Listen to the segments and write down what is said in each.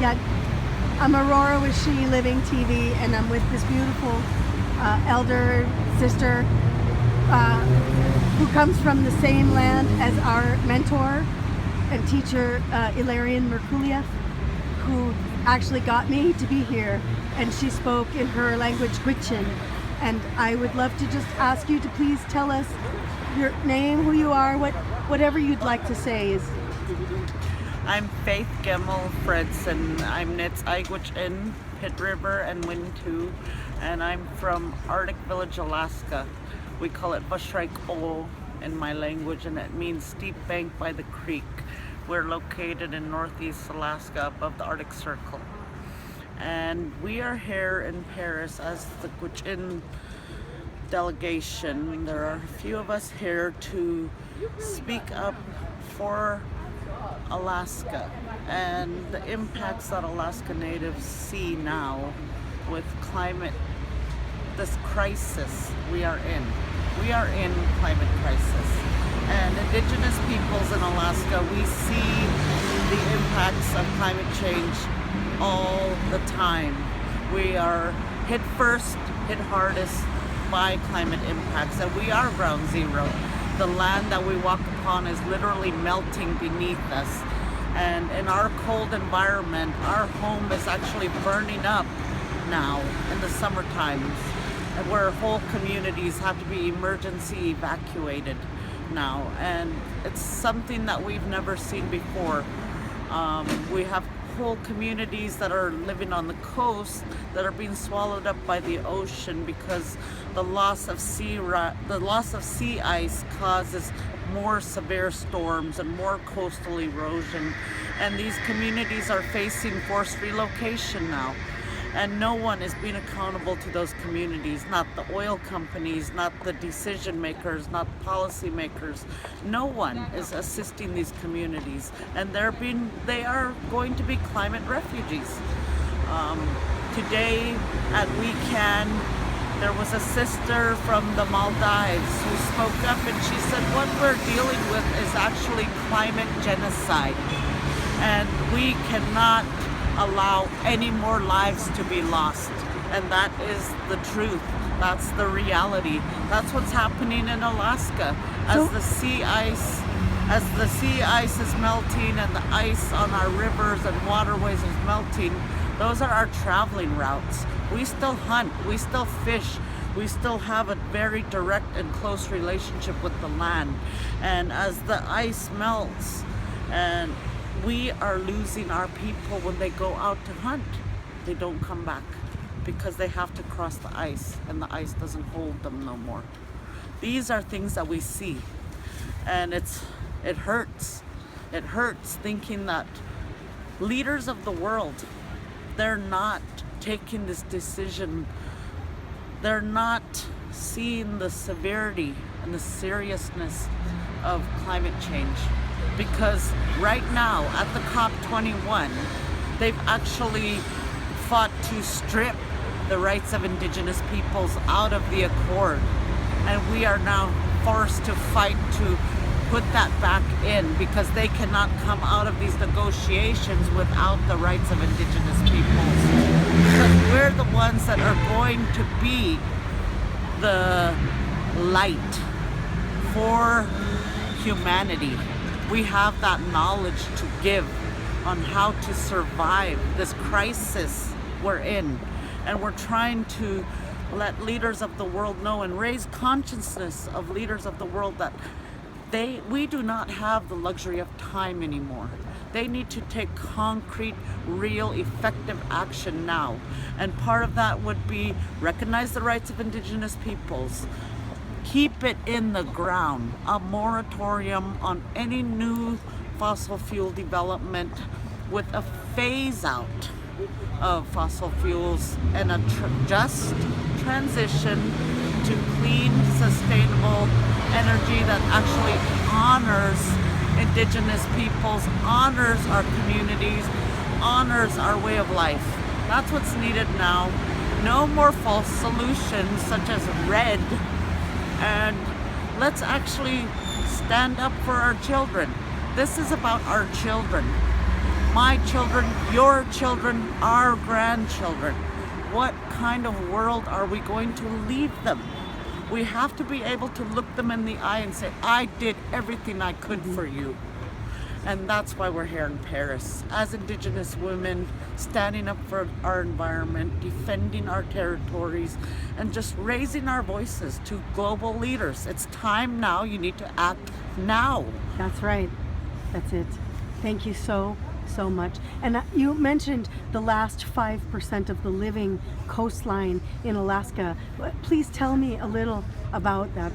Yeah, I'm Aurora with She Living TV, and I'm with this beautiful elder sister who comes from the same land as our mentor and teacher, Ilarion Merkuliev, who actually got me to be here, and she spoke in her language, Gwich'in. And I would love to just ask you to please tell us your name, who you are, whatever you'd like to say is. I'm Faith Gemmill Fredson. I'm Nits Gwich'in, Pit River and Wintu, and I'm from Arctic Village, Alaska. We call it Gwich'in in my language, and it means steep bank by the creek. We're located in northeast Alaska above the Arctic Circle. And we are here in Paris as the Gwich'in delegation. There are a few of us here to speak up for Alaska and the impacts that Alaska natives see now with climate, this crisis we are in. We are in climate crisis. And Indigenous peoples in Alaska, we see the impacts of climate change all the time. We are hit first, hit hardest by climate impacts, and we are ground zero. The land that we walk upon is literally melting beneath us. And in our cold environment, our home is actually burning up now in the summer times, where whole communities have to be emergency evacuated now. And it's something that we've never seen before. We have whole communities that are living on the coast that are being swallowed up by the ocean because the loss of sea ice causes more severe storms and more coastal erosion, and these communities are facing forced relocation now, and no one is being accountable to those communities, not the oil companies, not the decision makers, not policy makers. No one is assisting these communities, and they are going to be climate refugees. Today at Gwich'in, there was a sister from the Maldives who spoke up, and she said what we're dealing with is actually climate genocide, and we cannot allow any more lives to be lost. And that is the truth. That's the reality. That's what's happening in Alaska. As the sea ice is melting and the ice on our rivers and waterways is melting, those are our traveling routes. We still hunt, we still fish, we still have a very direct and close relationship with the land. And as the ice melts, and we are losing our people when they go out to hunt. They don't come back because they have to cross the ice, and the ice doesn't hold them no more. These are things that we see, and it hurts. It hurts thinking that leaders of the world, they're not taking this decision. They're not seeing the severity and the seriousness of climate change. Because right now at the COP21, they've actually fought to strip the rights of Indigenous peoples out of the accord. And we are now forced to fight to put that back in, because they cannot come out of these negotiations without the rights of Indigenous peoples. Because we're the ones that are going to be the light for humanity. We have that knowledge to give on how to survive this crisis we're in. And we're trying to let leaders of the world know and raise consciousness of leaders of the world that we do not have the luxury of time anymore. They need to take concrete, real, effective action now. And part of that would be recognize the rights of Indigenous peoples, keep it in the ground, a moratorium on any new fossil fuel development with a phase out of fossil fuels and a just transition to clean, sustainable energy that actually honors Indigenous peoples, honors our communities, honors our way of life. That's what's needed now. No more false solutions such as red. And let's actually stand up for our children. This is about our children. my children, your children, our grandchildren. What kind of world are we going to leave them? We have to be able to look them in the eye and say, I did everything I could for you. And that's why we're here in Paris, as Indigenous women, standing up for our environment, defending our territories, and just raising our voices to global leaders. It's time now. You need to act now. That's right. That's it. Thank you so much. And you mentioned the last 5% of the living coastline in Alaska. Please tell me a little about that.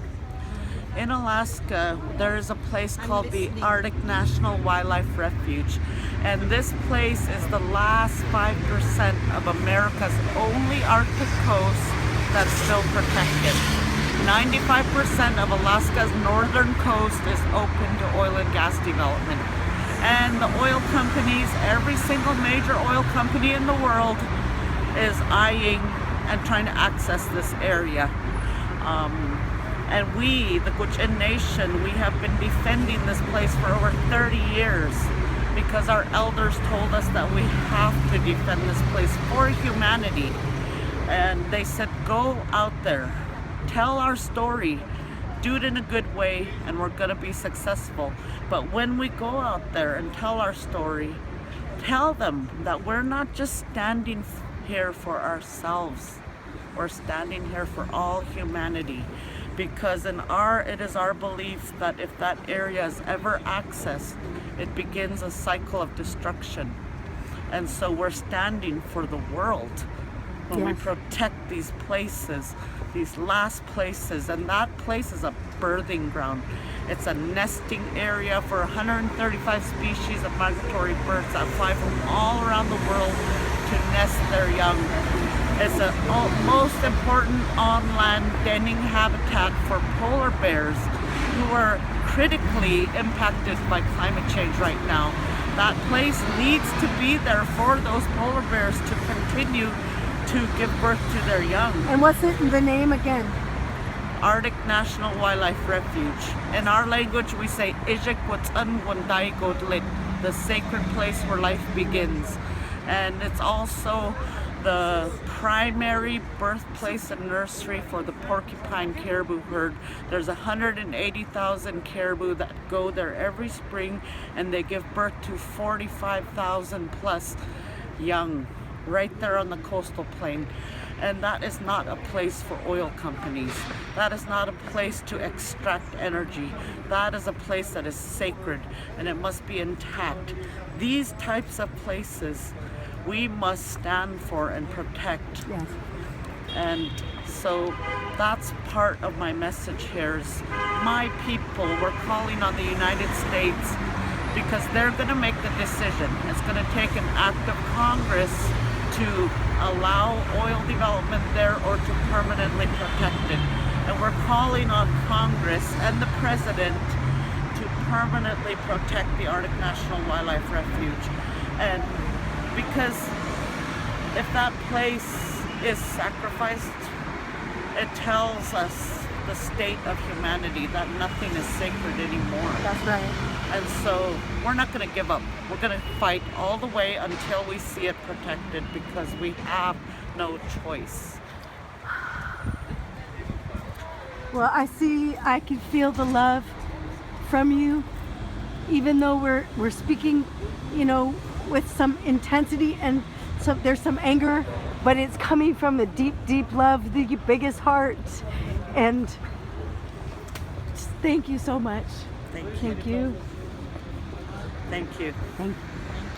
In Alaska, there is a place called the Arctic National Wildlife Refuge. And this place is the last 5% of America's only Arctic coast that's still protected. 95% of Alaska's northern coast is open to oil and gas development. And the oil companies, every single major oil company in the world is eyeing and trying to access this area. And we, the Gwich'in Nation, we have been defending this place for over 30 years because our elders told us that we have to defend this place for humanity. And they said, go out there, tell our story, do it in a good way, and we're going to be successful. But when we go out there and tell our story, tell them that we're not just standing here for ourselves. We're standing here for all humanity. Because it is our belief that if that area is ever accessed, it begins a cycle of destruction. And so we're standing for the world when we protect these places, these last places. And that place is a birthing ground. It's a nesting area for 135 species of migratory birds that fly from all around the world to nest their young. It's the most important on-land denning habitat for polar bears who are critically impacted by climate change right now. That place needs to be there for those polar bears to continue to give birth to their young. And what's the name again? Arctic National Wildlife Refuge. In our language we say Gwich'in, the sacred place where life begins. And it's also the primary birthplace and nursery for the Porcupine Caribou herd. There's 180,000 caribou that go there every spring, and they give birth to 45,000 plus young right there on the coastal plain. And that is not a place for oil companies. That is not a place to extract energy. That is a place that is sacred, and it must be intact. These types of places we must stand for and protect. Yes. And so that's part of my message here is my people, we're calling on the United States because they're going to make the decision. It's going to take an act of Congress to allow oil development there or to permanently protect it. And we're calling on Congress and the President to permanently protect the Arctic National Wildlife Refuge. And because if that place is sacrificed, it tells us the state of humanity, that nothing is sacred anymore. That's right. And so we're not going to give up. We're going to fight all the way until we see it protected because we have no choice. Well, I can feel the love from you, even though we're speaking, with some intensity and there's some anger, but it's coming from a deep, deep love, the biggest heart. And thank you so much. Thank you. Thank you. Thank you. Thank you.